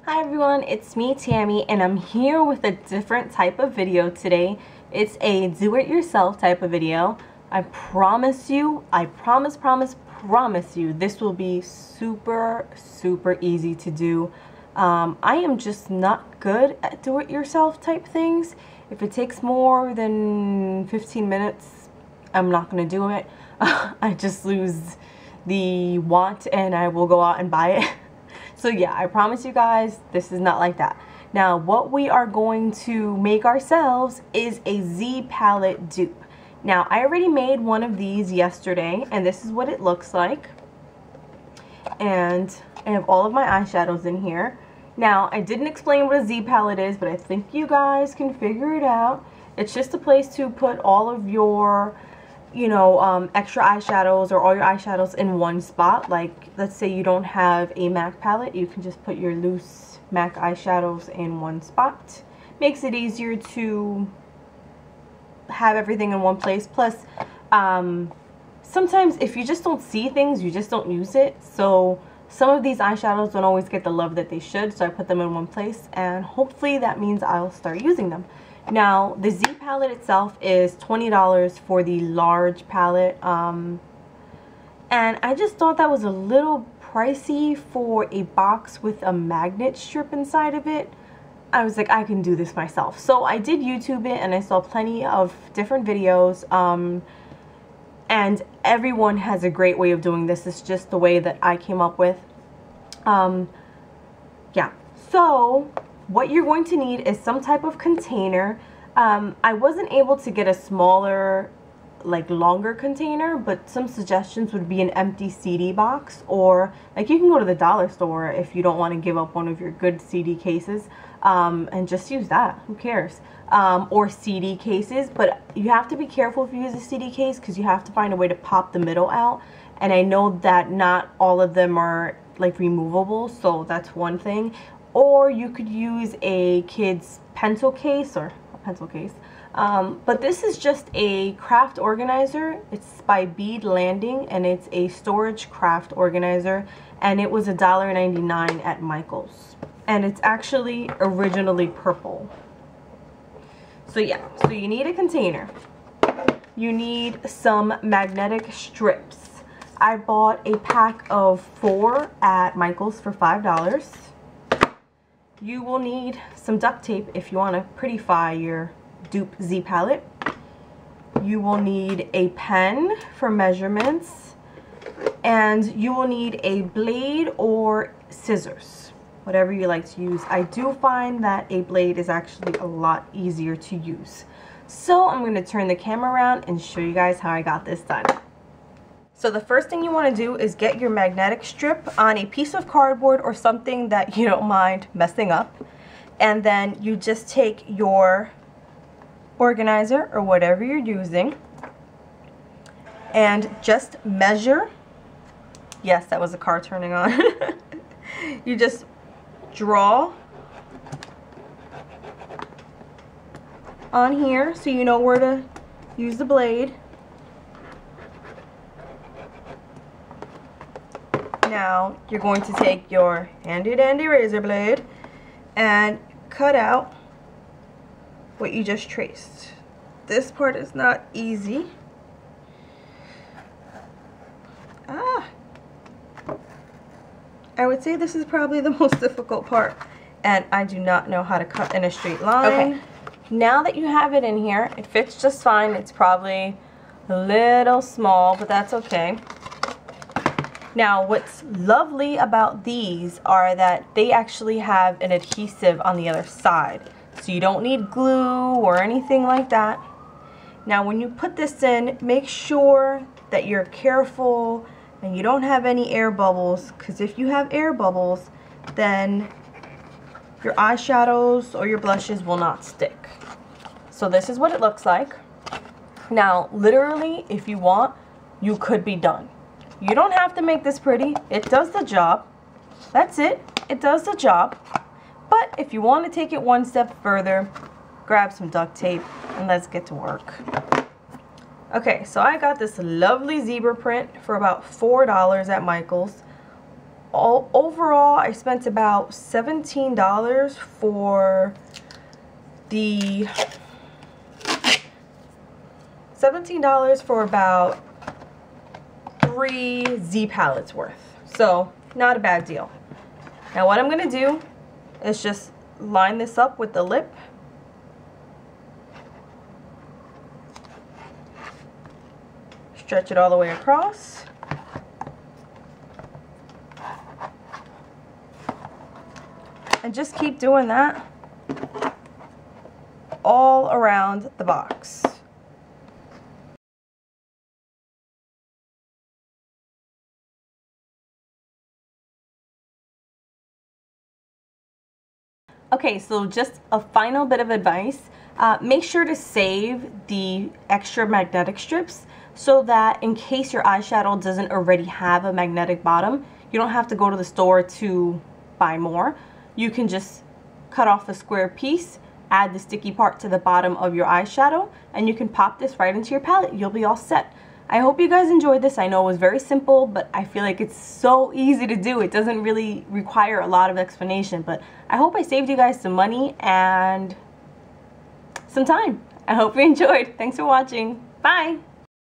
Hi everyone, it's me Tammy and I'm here with a different type of video today. It's a do-it-yourself type of video. I promise you, promise you, this will be super easy to do. I am just not good at do-it-yourself type things. If it takes more than 15 minutes, I'm not going to do it. I just lose the want and I will go out and buy it. So yeah, I promise you guys, this is not like that. Now, what we are going to make ourselves is a ZPalette dupe. Now, I already made one of these yesterday, and this is what it looks like. And I have all of my eyeshadows in here. Now, I didn't explain what a ZPalette is, but I think you guys can figure it out. It's just a place to put all of your extra eyeshadows or all your eyeshadows in one spot. Like, let's say you don't have a MAC palette, you can just put your loose MAC eyeshadows in one spot. Makes it easier to have everything in one place. Plus, sometimes if you just don't see things, you just don't use it. So some of these eyeshadows don't always get the love that they should, so I put them in one place, and hopefully that means I'll start using them. Now, the ZPalette itself is $20 for the large palette, and I just thought that was a little pricey for a box with a magnet strip inside of it. I was like, I can do this myself. So I did YouTube it, and I saw plenty of different videos, and everyone has a great way of doing this. It's just the way that I came up with. Yeah, so what you're going to need is some type of container. I wasn't able to get a smaller, longer container, but some suggestions would be an empty CD box, or like you can go to the dollar store if you don't want to give up one of your good CD cases, and just use that. Who cares? Or CD cases, but you have to be careful if you use a CD case because you have to find a way to pop the middle out, and I know that not all of them are removable, so that's one thing. Or you could use a kid's pencil case, or a pencil case. But this is just a craft organizer. It's by Bead Landing, and it's a storage craft organizer, and it was $1.99 at Michael's. And it's actually originally purple. So yeah, so you need a container. You need some magnetic strips. I bought a pack of 4 at Michael's for $5. You will need some duct tape if you want to prettify your dupe ZPalette. You will need a pen for measurements, and you will need a blade or scissors, whatever you like to use. I do find that a blade is actually a lot easier to use. So I'm going to turn the camera around and show you guys how I got this done. So the first thing you want to do is get your magnetic strip on a piece of cardboard or something that you don't mind messing up. And then you just take your organizer or whatever you're using and just measure. Yes, that was a car turning on. You just draw on here so you know where to use the blade. Now you're going to take your handy dandy razor blade and cut out what you just traced. This part is not easy. I would say this is probably the most difficult part, and I do not know how to cut in a straight line. Okay, now that you have it in here, it fits just fine. It's probably a little small, but that's okay. Now, what's lovely about these are that they actually have an adhesive on the other side. So you don't need glue or anything like that. Now, when you put this in, make sure that you're careful and you don't have any air bubbles, because if you have air bubbles, then your eyeshadows or your blushes will not stick. So this is what it looks like. Now, literally, if you want, you could be done. You don't have to make this pretty. It does the job. That's it. It does the job. But if you want to take it one step further, grab some duct tape and let's get to work. Okay, so I got this lovely zebra print for about $4 at Michael's. overall, I spent about $17 for the about 3 ZPalettes worth. So not a bad deal. Now what I'm gonna do is just line this up with the lip. Stretch it all the way across. And just keep doing that all around the box. Okay, so just a final bit of advice. Make sure to save the extra magnetic strips so that in case your eyeshadow doesn't already have a magnetic bottom, you don't have to go to the store to buy more. You can just cut off a square piece, add the sticky part to the bottom of your eyeshadow, and you can pop this right into your palette. You'll be all set. I hope you guys enjoyed this. I know it was very simple, but I feel like it's so easy to do. It doesn't really require a lot of explanation, but I hope I saved you guys some money and some time. I hope you enjoyed. Thanks for watching. Bye!